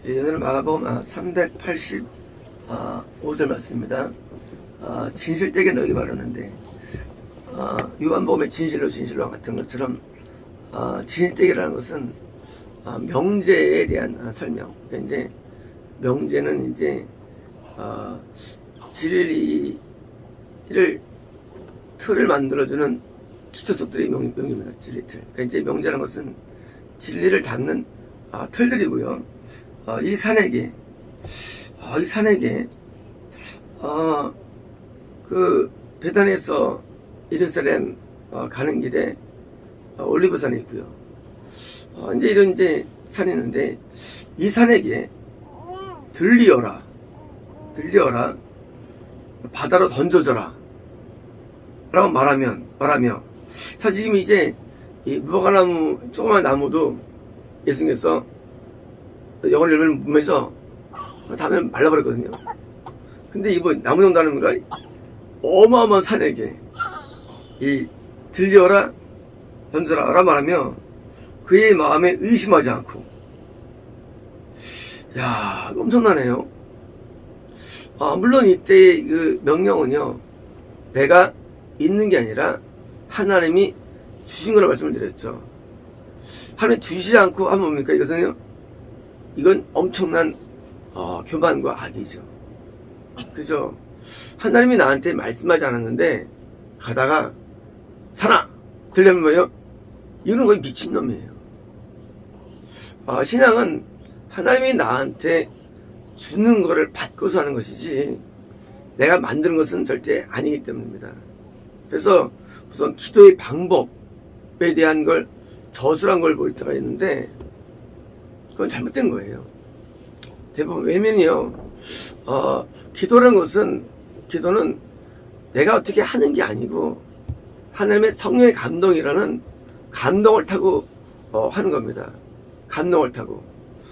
예, 오늘 마가복음 385절 말씀입니다. 진실되게 너에게 말하는데, 요한복음의 진실로 같은 것처럼 진실되게라는 것은 명제에 대한 설명. 그러니까 이제 명제는 이제 진리를 틀을 만들어주는 기초석들의 명입니다. 진리 틀. 그러니까 이제 명제라는 것은 진리를 닫는 틀들이고요. 이 산에게 그 베단에서 예루살렘 가는 길에 올리브산이 있고요. 이제 이런 이제 산이 있는데, 이 산에게 들리어라 바다로 던져져라 라고 말하며, 사실 지금 이제 이 무화과나무, 조그만 나무도 예수님께서 영을 열면 몸에서 다음에 말라버렸거든요. 근데 이번 나무 정도 하는 건가? 어마어마한 산에게 이 들려라 던져라 라 말하며 그의 마음에 의심하지 않고. 야, 엄청나네요. 물론 이때의 그 명령은요, 내가 있는 게 아니라 하나님이 주신 거라 말씀을 드렸죠. 하나님이 주시지 않고 하면 뭡니까? 이건 엄청난 교만과 악이죠. 그죠? 하나님이 나한테 말씀하지 않았는데 가다가 사나 들려면 뭐예요? 이건 거의 미친놈이에요. 신앙은 하나님이 나한테 주는 거를 받고서 하는 것이지 내가 만드는 것은 절대 아니기 때문입니다. 그래서 우선 기도의 방법에 대한 걸 저술한 걸 볼 때가 있는데, 그건 잘못된 거예요. 대부분. 왜냐면요, 기도는 내가 어떻게 하는 게 아니고 하나님의 성령의 감동이라는 감동을 타고 하는 겁니다. 감동을 타고.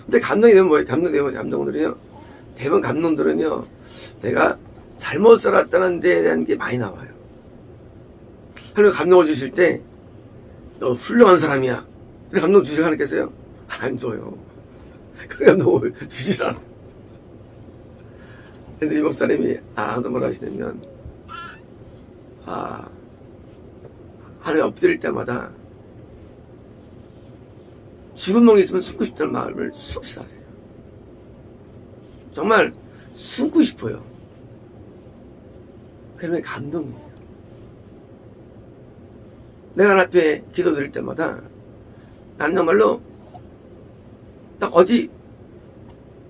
근데 감동이 되면 뭐예요? 대부분 감동들은요, 내가 잘못 살았다는 데에 대한 게 많이 나와요. 하나님 감동을 주실 때 너 훌륭한 사람이야 이렇게 감동 주실 하나님께서요? 안 줘요. 그 감동을 주질 않아. 근데 이 목사님이 뭐라 하시냐면, 하나님 엎드릴 때마다 죽은 멍이 있으면 숨고 싶다는 마음을 수없이 하세요. 정말 숨고 싶어요. 그러면 감동이에요. 내가 하나님 앞에 기도 드릴 때마다 나는 정말로 딱 어디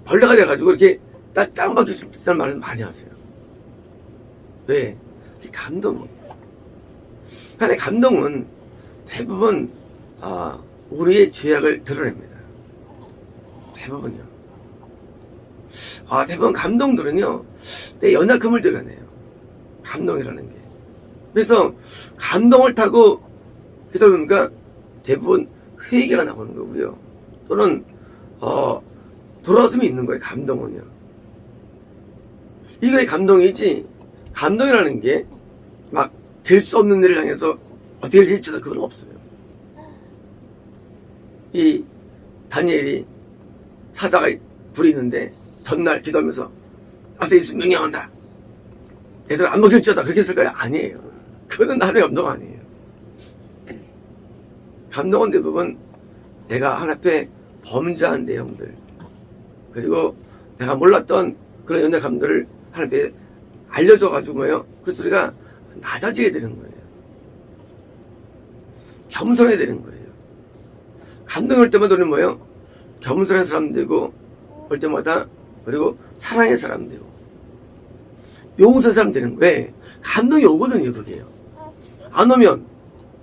벌레가 돼가지고 이렇게 딱 짱박힐 수 있다는 말을 많이 하세요. 왜? 그게 감동이에요. 하나의 감동은 대부분 우리의 죄악을 드러냅니다. 대부분요. 대부분 감동들은요, 내 연약함을 드러내요. 감동이라는 게. 그래서 감동을 타고 기도해보니까 대부분 회개가 나오는 거고요. 또는 돌아왔음이 있는 거예요. 감동은요. 이거의 감동이지, 감동이라는 게 막 될 수 없는 일을 향해서 어떻게 될지도 그건 없어요. 이 다니엘이 사자가 불이 있는데 전날 기도하면서 아서 예수 명령한다, 얘들 안 먹힐지어다, 그렇게 했을까요? 아니에요. 그거는 하나님의 감동 아니에요. 감동은 대부분 내가 하나님 앞에 범죄한 내용들, 그리고 내가 몰랐던 그런 연약함들을 하나님 앞에 알려줘가지고 뭐예요? 그래서 우리가 낮아지게 되는 거예요. 겸손해야 되는 거예요. 감동이 올 때마다 우리는 뭐예요? 겸손한 사람 되고, 올 때마다, 그리고 사랑의 사람 되고, 용서의 사람 되는 거예요. 왜? 감동이 오거든요, 그게요. 안 오면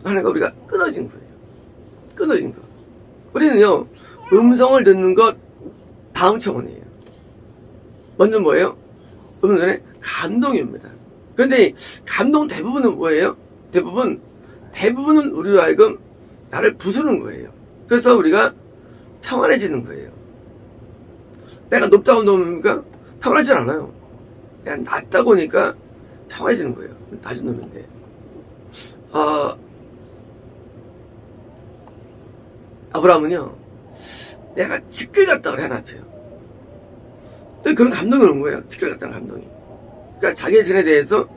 하나님과 우리가 끊어진 거예요. 끊어진 거. 우리는요, 음성을 듣는 것 다음 차원이에요. 먼저 뭐예요? 음성에 감동이 옵니다. 그런데 감동 대부분은 뭐예요? 대부분은 우리로 하여금 나를 부수는 거예요. 그래서 우리가 평안해지는 거예요. 내가 높다고 놓으니까 평안하지 않아요. 내가 낮다고 하니까 평안해지는 거예요. 낮은 놈인데. 아브라함은요, 내가 직길 갔다 그래, 하나님이요. 또 그런 감동이 오는 거예요. 특별 같다는 감동이. 그러니까 자기 자신에 대해서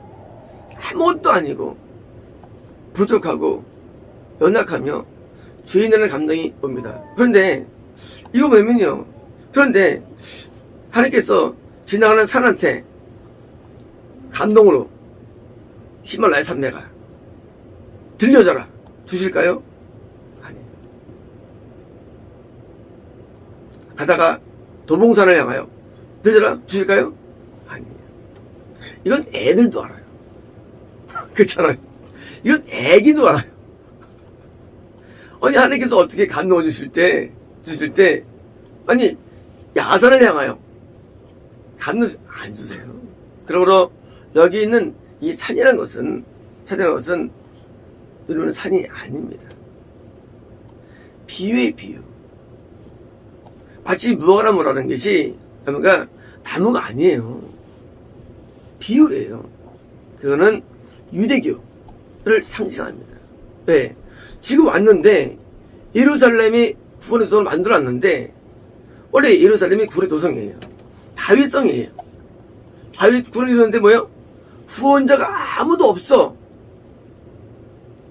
아무것도 아니고 부족하고 연약하며 죄인이라는 감동이 옵니다. 그런데 이거 뭐냐면요. 그런데 하나님께서 지나가는 산한테 감동으로 히말라야 산맥아 들려줘라 주실까요? 아니에요. 가다가 도봉산을 향하여 들려라 주실까요? 아니에요. 이건 애들도 알아요. 그렇잖아요. 이건 애기도 알아요. 아니 하나님께서 어떻게 감동을 주실 때 아니 야산을 향하여 감동 안 주세요. 그러므로 여기 있는 이 산이라는 것은 우리는 산이 아닙니다. 비유의 비유. 마치 무화과나무라는 것이 나무가 아니에요. 비유예요. 그거는 유대교를 상징합니다. 왜? 지금 왔는데 예루살렘이 구원의 도성을 만들어놨는데 원래 예루살렘이 구원의 도성이에요. 다윗성이에요. 다윗 구원을 이루는데 뭐예요? 구원자가 아무도 없어.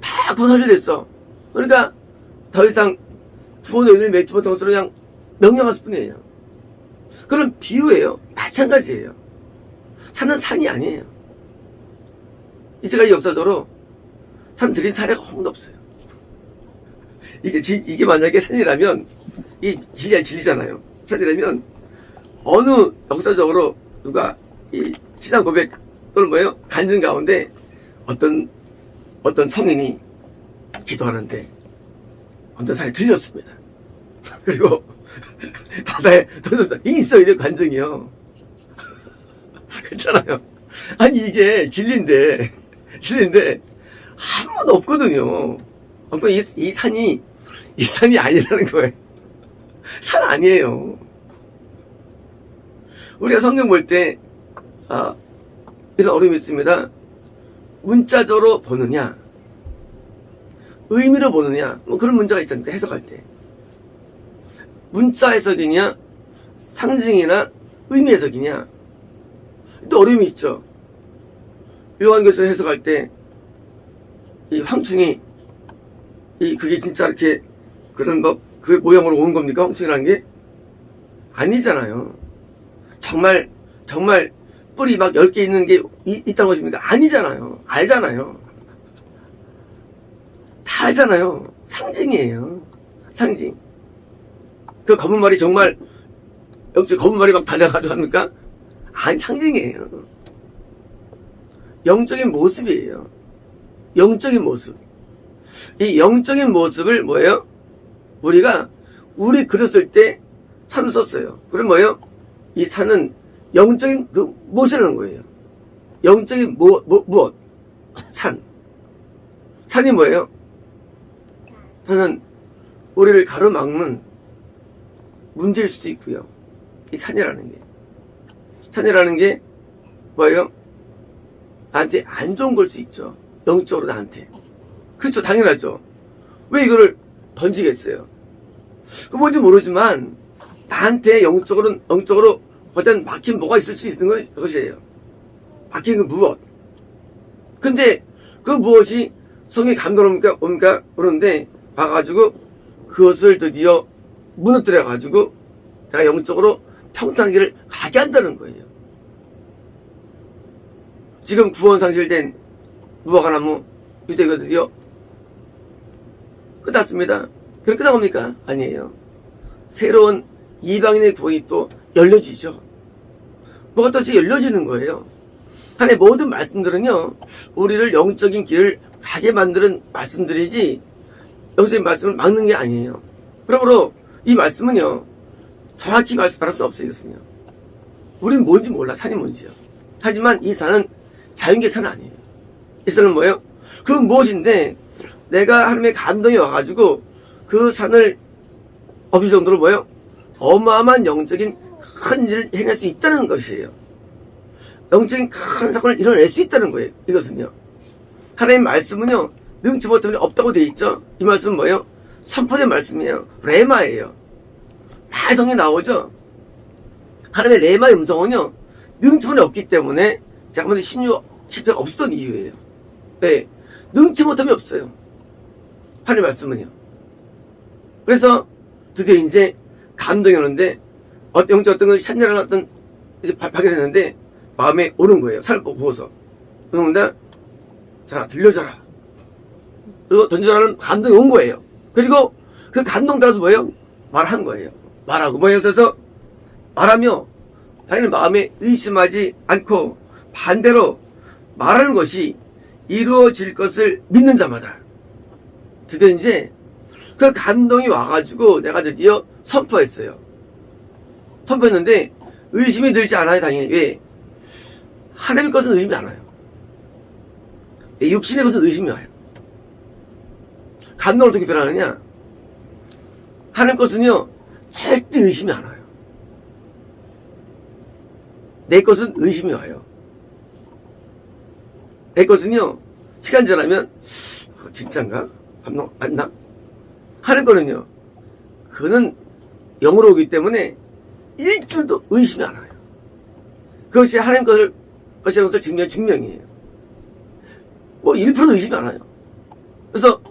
다 구원하려됐어. 그러니까 더 이상 구원의 의미를 맺지 못한 것으로 그냥 명령할 뿐이에요. 그런 비유예요. 마찬가지예요. 산은 산이 아니에요. 이제까지 역사적으로 산 들인 사례가 한 번도 없어요. 이게 만약에 산이라면 이 진리잖아요. 산이라면 어느 역사적으로 누가 이 신앙 고백 또는 뭐예요? 간증 가운데 어떤 성인이 기도하는데 어떤 산이 들렸습니다. 그리고 바다에 던졌다. 이게 있어요. 이런 간증이요. 그렇잖아요. 아니 이게 진리인데 한 번도 없거든요. 이 산이 아니라는 거예요. 산 아니에요. 우리가 성경 볼 때 이런 어려움이 있습니다. 문자적으로 보느냐 의미로 보느냐 뭐 그런 문제가 있잖아요. 해석할 때 문자 해석이냐 상징이나 의미 해석이냐 또 어려움이 있죠. 요한계시록 해석할 때 이 황충이 그게 진짜 이렇게 그런 그 모양으로 온 겁니까? 황충이라는 게 아니잖아요. 정말 뿔이 막 10개 있는 게 있다는 것입니까? 아니잖아요. 알잖아요. 다 알잖아요. 상징이에요. 상징. 그 검은 말이 정말 역시 검은 말이 막 달려가지고 합니까? 아니 상징이에요. 영적인 모습이에요. 영적인 모습. 이 영적인 모습을 뭐예요? 우리 그렸을 때 산을 썼어요. 그럼 뭐예요? 이 산은 영적인 무엇이라는 거예요? 영적인 무엇? 산이 뭐예요? 산은 우리를 가로막는 문제일 수도 있고요. 이 산이라는 게 뭐예요? 나한테 안 좋은 걸 수 있죠. 영적으로 나한테. 그렇죠. 당연하죠. 왜 이거를 던지겠어요? 그 뭔지 모르지만 나한테 영적으로 어떤 막힌 뭐가 있을 수 있는 것이에요. 막힌 그 무엇. 근데 그 무엇이 성의 감동을 옵니까? 그러는데 와가지고 그것을 드디어 무너뜨려가지고 내가 영적으로 평탄한 길을 가게 한다는 거예요. 지금 구원 상실된 무화과나무 유대가 드디어 끝났습니다. 그럼 끝나갑니까? 아니에요. 새로운 이방인의 구원이 또 열려지죠. 뭐가 또 열려지는 거예요. 하나님의 모든 말씀들은요, 우리를 영적인 길을 가게 만드는 말씀들이지 영적인 말씀을 막는 게 아니에요. 그러므로 이 말씀은요, 정확히 말씀할 수 없어요. 이것은요. 우리는 뭔지 몰라. 산이 뭔지요. 하지만 이 산은 자연계 산 아니에요. 이 산은 뭐예요? 그 무엇인데 내가 하나님의 감동이 와가지고 그 산을 엎을 정도로 뭐예요? 어마어마한 영적인 큰 일을 해낼 수 있다는 것이에요. 영적인 큰 사건을 이뤄낼 수 있다는 거예요. 이것은요. 하나님의 말씀은요, 능치 못하면 없다고 되어 있죠. 이 말씀은 뭐예요? 선포된 말씀이에요. 레마예요. 많이 성경에 나오죠. 하나님의 레마의 음성은요, 능치문이 없기 때문에 잠깐만 신유 실패가 없었던 이유예요. 왜? 능치 못함이 없어요. 하나님의 말씀은요. 그래서 드디어 이제 감동이 오는데 영적 어떤 걸 찬양을 어떤 이제 발견했는데 마음에 오는 거예요. 삶을 보고서. 그런데 자, 들려줘라. 그리고 던져라는 감동이 온 거예요. 그리고 그 감동 따라서 뭐예요? 말한 거예요. 말하고 뭐예요? 그래서 말하며 당연히 마음에 의심하지 않고 반대로 말하는 것이 이루어질 것을 믿는 자마다 드디어 이제 그 감동이 와가지고 내가 드디어 선포했어요. 선포했는데 의심이 들지 않아요. 당연히. 왜? 하나님 것은 의심이 안 와요. 육신의 것은 의심이 와요. 감동을 어떻게 변하느냐? 하나님 것은요 절대 의심이 안 와요. 내 것은 의심이 와요. 내 것은요 시간 지나면 진짠가? 감동 맞나? 하는 거는요 그는 영으로 오기 때문에 일줄도 의심이 안 와요. 그것이 하나님 것이라는 것을 증명이에요. 뭐 1%도 의심이 안 와요. 그래서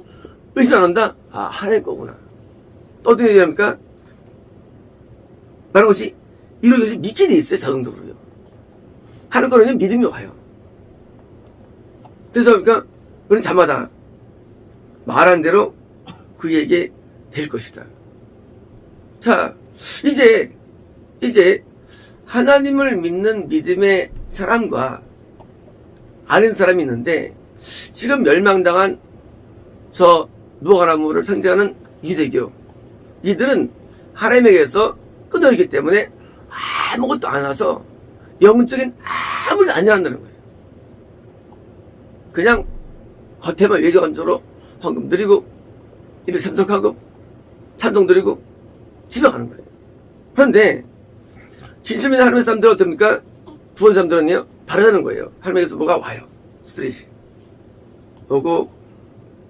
의심이 안 한다? 아, 하나님 거구나. 또 어떻게 얘기합니까? 말하는 것이 이런 것이 믿게 돼 있어요. 자동적으로요. 하는 거는 믿음이 와요. 그래서 그러니까 그는 자마다 말한 대로 그에게 될 것이다. 자, 이제 하나님을 믿는 믿음의 사람과 아는 사람이 있는데 지금 멸망당한 저 무화과나무를 상징하는 유대교, 이들은 하나님에게서 끊어있기 때문에 아무것도 안 와서 영적인 아무것도 안 일어난다는 거예요. 그냥 겉에만 외교관적으로 헌금 드리고 일을 참석하고 찬송 드리고 집에 가는 거예요. 그런데 진심인 하나님의 사람들은 어떻습니까? 부원 사람들은요 다르다는 거예요. 하나님에게서 뭐가 와요. 스트레스 오고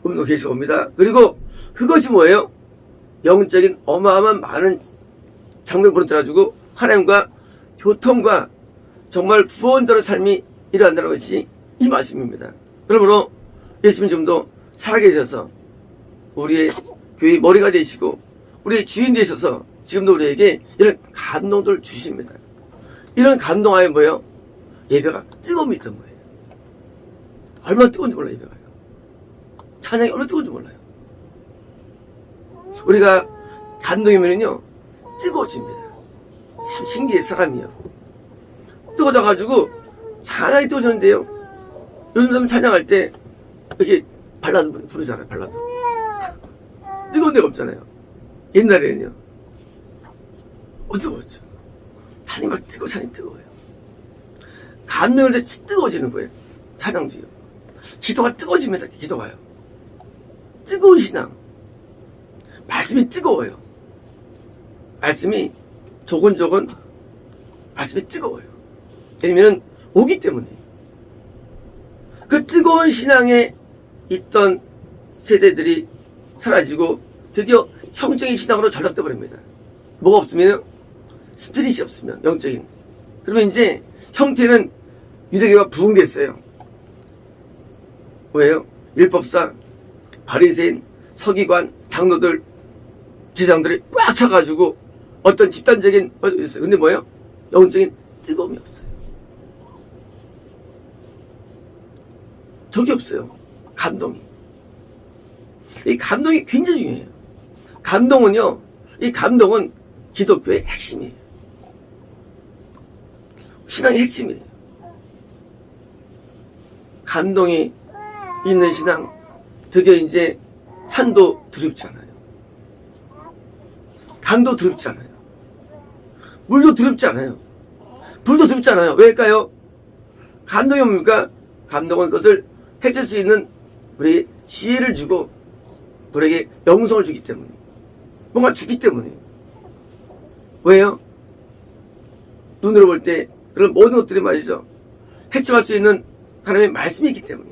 음도 계시가 옵니다. 그리고 그것이 뭐예요? 영적인 어마어마한 많은 장면을 보내가지고 하나님과 교통과 정말 구원자의 삶이 일어난다는 것이 이 말씀입니다. 그러므로 예수님 좀 더 살아계셔서 우리의 교회의 머리가 되시고 우리의 주인 되셔서 지금도 우리에게 이런 감동들을 주십니다. 이런 감동하에 뭐예요? 예배가 뜨거움이 있던 거예요. 얼마나 뜨거운지 몰라요. 예배가요. 찬양이 얼마나 뜨거운지 몰라요. 우리가 감동이면요 뜨거워집니다. 참 신기해. 사람이요 뜨거워져가지고 찬양이 뜨거워지는데요, 요즘 사람 찬양할 때 이렇게 발라드 부르잖아요. 발라드 뜨거운 데가 없잖아요. 옛날에는요 뜨거웠죠. 찬양이 막 찬양이 뜨거워요. 감동할 때 뜨거워지는 거예요. 찬양도요. 기도가 뜨거워집니다. 기도가요. 뜨거운 신앙. 말씀이 뜨거워요. 말씀이 조곤조곤 말씀이 뜨거워요. 왜냐면 오기 때문에. 그 뜨거운 신앙에 있던 세대들이 사라지고 드디어 형적인 신앙으로 전락돼 버립니다. 뭐가 없으면 스피릿이 없으면 영적인. 그러면 이제 형태는 유대교가 부흥됐어요. 왜요? 율법사, 바리새인, 서기관, 장로들, 지장들이 꽉 차가지고 어떤 집단적인 있어요. 근데 뭐예요? 영적인 뜨거움이 없어요. 적이 없어요. 감동이. 이 감동이 굉장히 중요해요. 감동은요, 이 감동은 기독교의 핵심이에요. 신앙의 핵심이에요. 감동이 있는 신앙, 드디어 이제 산도 두렵지 않아요. 강도 두렵지 않아요. 물도 두렵지 않아요. 불도 두렵지 않아요. 왜일까요? 감동이 뭡니까? 감동은 그것을 해줄 수 있는 우리 지혜를 주고 우리에게 영성을 주기 때문에, 뭔가 주기 때문에. 왜요? 눈으로 볼 때 그런 모든 것들이 말이죠, 해쳐갈 수 있는 하나님의 말씀이 있기 때문에.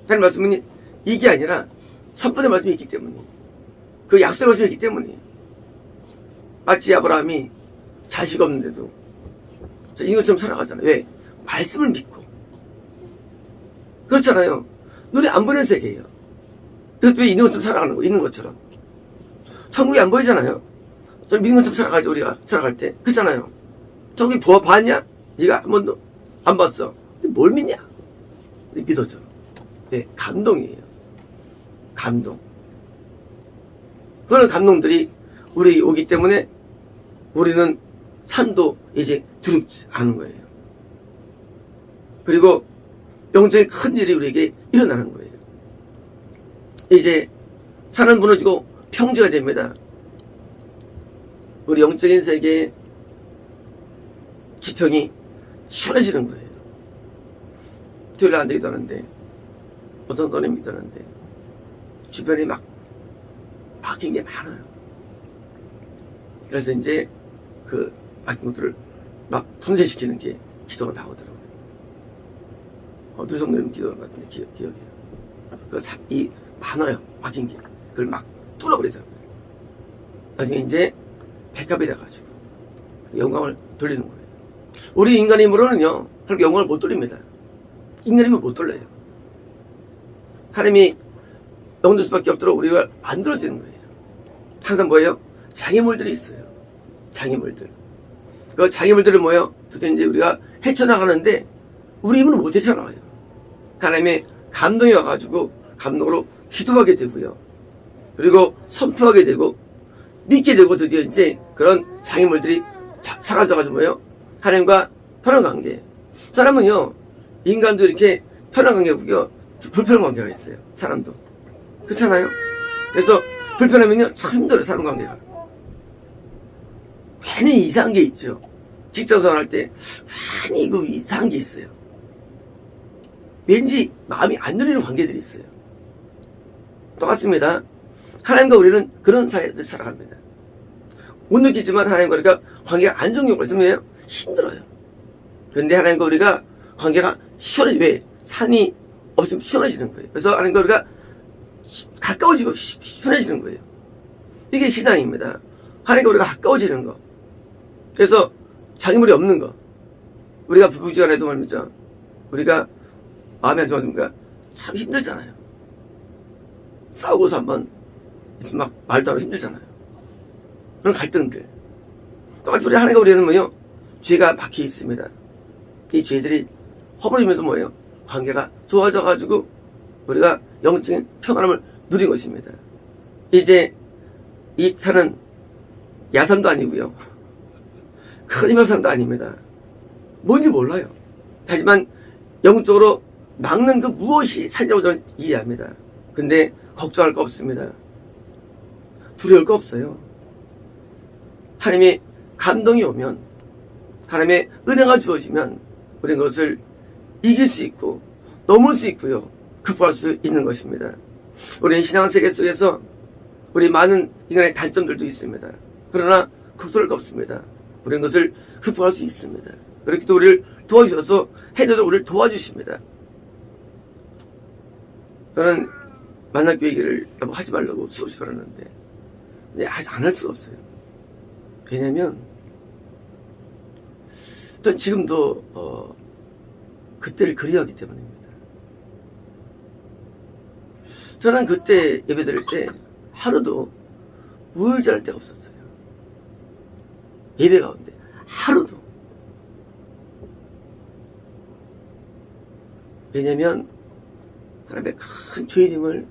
하나님의 말씀은 이게 아니라 선포의 말씀이 있기 때문에, 그 약속의 말씀이 있기 때문에. 마치 아브라함이 자식 없는데도 인간처럼 살아가잖아요. 왜? 말씀을 믿고. 그렇잖아요. 눈에 안 보이는 세계예요. 그래서 왜 있는 것처럼 살아가는 거, 있는 것처럼. 천국이 안 보이잖아요. 저는 믿는 것처럼 살아가지, 우리가 살아갈 때. 그렇잖아요. 천국이 봤냐? 네가 한 번도 안 봤어. 뭘 믿냐? 믿어줘. 네, 감동이에요. 감동. 그런 감동들이 우리 오기 때문에 우리는 산도 이제 두렵지 않은 거예요. 그리고 영적인 큰 일이 우리에게 일어나는 거예요. 이제 산은 무너지고 평지가 됩니다. 우리 영적인 세계의 지평이 시원해지는 거예요. 토요일 안 되기도 하는데, 어떤 거는 믿었는데, 주변에 막 바뀐 게 많아요. 그래서 이제 그 바뀐 것들을 막 분쇄시키는 게 기도가 나오더라고요. 누성님 기도 같은데 기억이에요. 이 많아요. 바뀐 게. 그걸 막 뚫어버리더라고요. 나중에 이제 백합이 돼가지고 영광을 돌리는 거예요. 우리 인간의 힘으로는요, 하나님 영광을 못 돌립니다. 인간의 힘을 못 돌려요. 하나님이 영광 돌 수밖에 없도록 우리가 만들어지는 거예요. 항상 뭐예요? 장애물들이 있어요. 장애물들. 그 장애물들은 뭐예요? 드디어 이제 우리가 헤쳐나가는데 우리 힘으로 못 헤쳐나가요. 하나님의 감동이 와가지고 감동으로 기도하게 되고요. 그리고 선포하게 되고 믿게 되고 드디어 이제 그런 장애물들이 사라져가지고 뭐예요? 하나님과 편한 관계. 사람은요, 인간도 이렇게 편한 관계고요, 불편한 관계가 있어요. 사람도. 그렇잖아요? 그래서 불편하면요, 참 힘들어요, 사람 관계가. 괜히 이상한 게 있죠. 직장생활 할 때 괜히 그 이상한 게 있어요. 왠지 마음이 안 열리는 관계들이 있어요. 똑같습니다. 하나님과 우리는 그런 사이를 살아갑니다. 못 느끼지만 하나님과 우리가 관계가 안정적으로 있으면 힘들어요. 그런데 하나님과 우리가 관계가 시원해지, 왜? 산이 없으면 시원해지는 거예요. 그래서 하나님과 우리가 가까워지고 시원해지는 거예요. 이게 신앙입니다. 하나님과 우리가 가까워지는 거. 그래서 장애물이 없는 거. 우리가 부부지간에도 말입니다. 우리가 마음이 안 좋아지니까 참 힘들잖아요. 싸우고서 한번 막 말도 안 하고 힘들잖아요. 그런 갈등들. 똑같이 우리 하나님과 우리는 뭐예요? 죄가 박혀 있습니다. 이 죄들이 허물리면서 뭐예요? 관계가 좋아져가지고 우리가 영적인 평안함을 누린 것입니다. 이제 이 산은 야산도 아니고요, 큰 힘의 산도 아닙니다. 뭔지 몰라요. 하지만 영적으로 막는 그 무엇이 산이라고 저는 이해합니다. 근데 걱정할 거 없습니다. 두려울 거 없어요. 하나님의 감동이 오면, 하나님의 은혜가 주어지면 우리는 그것을 이길 수 있고 넘을 수 있고요, 극복할 수 있는 것입니다. 우리 신앙세계 속에서 우리 많은 인간의 단점들도 있습니다. 그러나 걱정할 거 없습니다. 우리는 그것을 극복할 수 있습니다. 그렇게 또 우리를 도와주셔서 해내도 우리를 도와주십니다. 저는 만나기 얘기를 하지 말라고 수없이 그러는데, 근데 안 할 수가 없어요. 왜냐면 전 지금도 그때를 그리워하기 때문입니다. 저는 그때 예배 드릴 때 하루도 우울증할 데가 없었어요. 예배 가운데 하루도. 왜냐면 하나님의 큰 죄인임을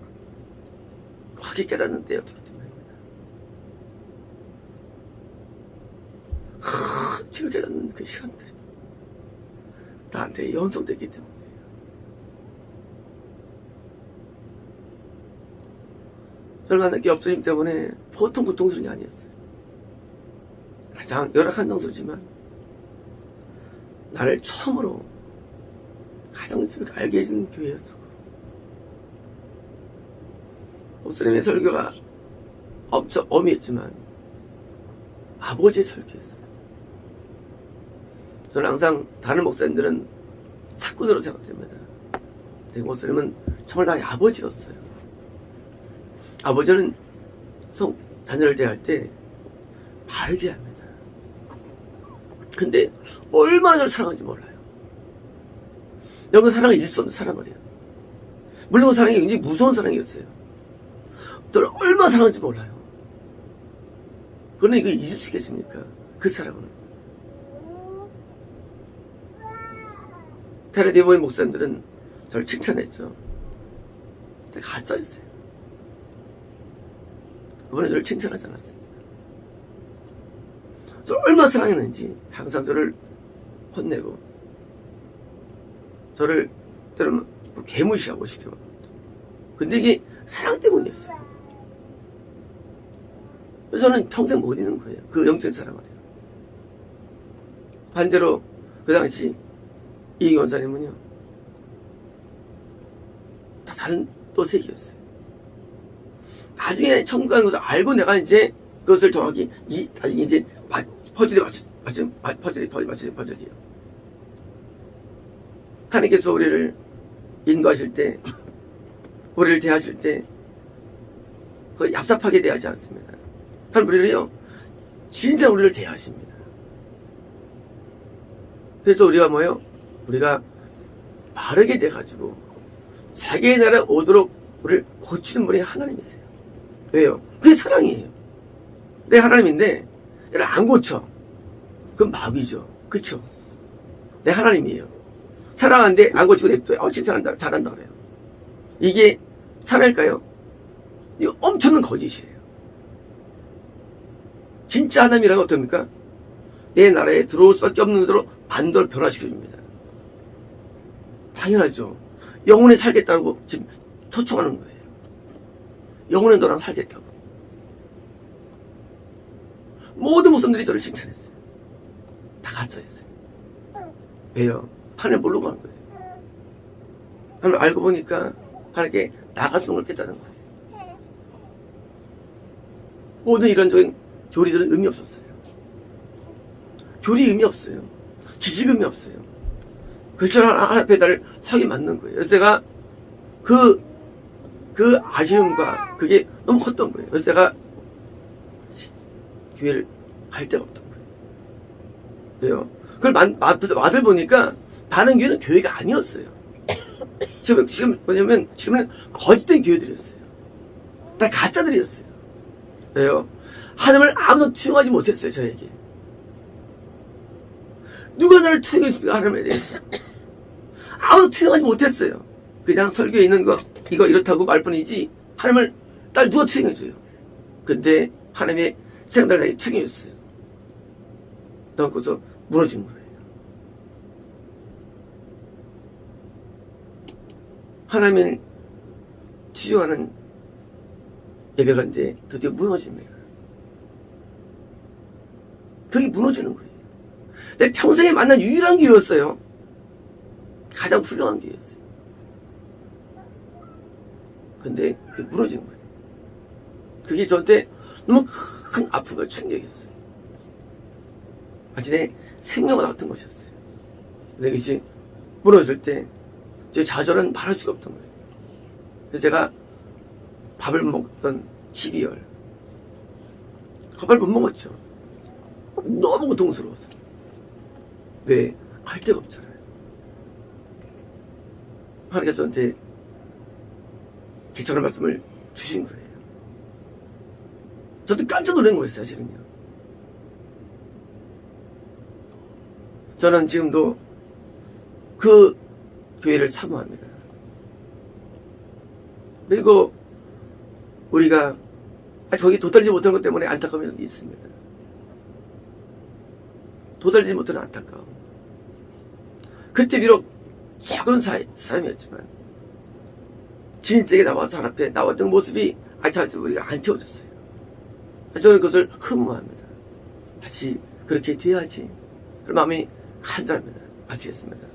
확히 깨닫는 때였기 때문입니다. 큰 죄를 깨닫는 그 시간들이 나한테 연속됐기 때문이에요. 저를 만난 게 없어짐 때문에 보통 고통스러운 게 아니었어요. 가장 열악한 정도지만 나를 처음으로 가정집을 알게 해준 교회였어. 목사님의 설교가 엄청 어미했지만 아버지의 설교였어요. 저는 항상 다른 목사님들은 사건으로 생각됩니다. 목사님은 정말 나의 아버지였어요. 아버지는 자녀를 대할 때 바르게 합니다. 근데 얼마나 저를 사랑하는지 몰라요. 여러분, 사랑은 잊을 수 없는 사랑을 해요. 물론 그 사랑이 굉장히 무서운 사랑이었어요. 저를 얼마나 사랑하는지 몰라요. 그러나 이거 잊을 수 있겠습니까? 그 사랑을. 테레디모의 목사님들은 저를 칭찬했죠. 근데 가짜였어요. 그분은 저를 칭찬하지 않았습니다. 저를 얼마나 사랑했는지 항상 저를 혼내고 저를 때로는 개무시하고 시켜. 근데 이게 사랑 때문이었어요. 그래서 저는 평생 못 잊는 거예요. 그 영적인 사랑을 해요. 반대로 그 당시 이 원사님은요, 다 다른 또 세계였어요. 나중에 천국 가는 것을 알고 내가 이제 그것을 정확히 나중에 이제 퍼즐이에요. 하나님께서 우리를 인도하실 때, 우리를 대하실 때, 그 얍삽하게 대하지 않습니다. 하나님 우리를요, 진짜 우리를 대하십니다. 그래서 우리가 뭐예요? 우리가 바르게 돼가지고 자기의 나라에 오도록 우리를 고치는 분이 하나님이세요. 왜요? 그게 사랑이에요. 내 하나님인데 얘를 안 고쳐. 그건 마귀죠. 그쵸? 내 하나님이에요. 사랑하는데 안 고치고 냅둬요. 칭찬한다. 잘한다 그래요. 이게 사랑일까요? 이거 엄청난 거짓이에요. 진짜 하나님이라는 건 어떻습니까? 내 나라에 들어올 수밖에 없는 대로 반대로 변화시켜줍니다. 당연하죠. 영혼에 살겠다고 지금 초청하는 거예요. 영혼에 너랑 살겠다고. 모든 목사님들이 저를 칭찬했어요. 다 가짜였어요. 왜요? 하나님 모르고 한 거예요. 하나님 알고 보니까 하나님께 나갈 수 없는 걸 깼다는 거예요. 모든 이런적인 교리들은 의미 없었어요. 교리 의미 없어요. 지식 의미 없어요. 글자 하나 앞에 나를 서게 맞는 거예요. 그래서 제가 그 아쉬움과 그게 너무 컸던 거예요. 그래서 제가 교회를 갈 데가 없던 거예요. 왜요? 그걸 맛을 보니까 다른 교회는 교회가 아니었어요. 지금 뭐냐면 지금은 거짓된 교회들이었어요. 다 가짜들이었어요. 왜요? 하나님을 아무도 투영하지 못했어요. 저에게. 누가 나를 투영했습니까? 하나님에 대해서. 아무도 투영하지 못했어요. 그냥 설교에 있는 거 이거 이렇다고 말뿐이지 하나님을 날 누가 투영해줘요. 근데 하나님의 생각을 투영했어요. 그래서 무너진 거예요. 하나님을 치유하는 예배가 이제 드디어 무너집니다. 그게 무너지는 거예요. 내 평생에 만난 유일한 교회였어요. 가장 훌륭한 교회였어요. 근데 그게 무너지는 거예요. 그게 저한테 너무 큰 아픔과 충격이었어요. 마치 내 생명과 같은 것이었어요. 근데 이것이 무너질 때 제 좌절은 말할 수가 없던 거예요. 그래서 제가 밥을 먹던 12월 밥을 못 먹었죠. 너무 고통스러워서. 왜? 갈 데가 없잖아요. 하나님께서 저한테 기천한 말씀을 주신 거예요. 저도 깜짝 놀란 거예요, 사실은요. 저는 지금도 그 교회를 사모합니다. 그리고 우리가 거기 도달지 못한 것 때문에 안타까움이 있습니다. 도달지 못하는 안타까움. 그때 비록 작은 사람이었지만 진실되게 나와서 하나 앞에 나왔던 모습이 아직까지 우리가 안 채워졌어요. 저는 그것을 흠모합니다. 다시 그렇게 돼야지. 그런 마음이 간절합니다. 마치겠습니다.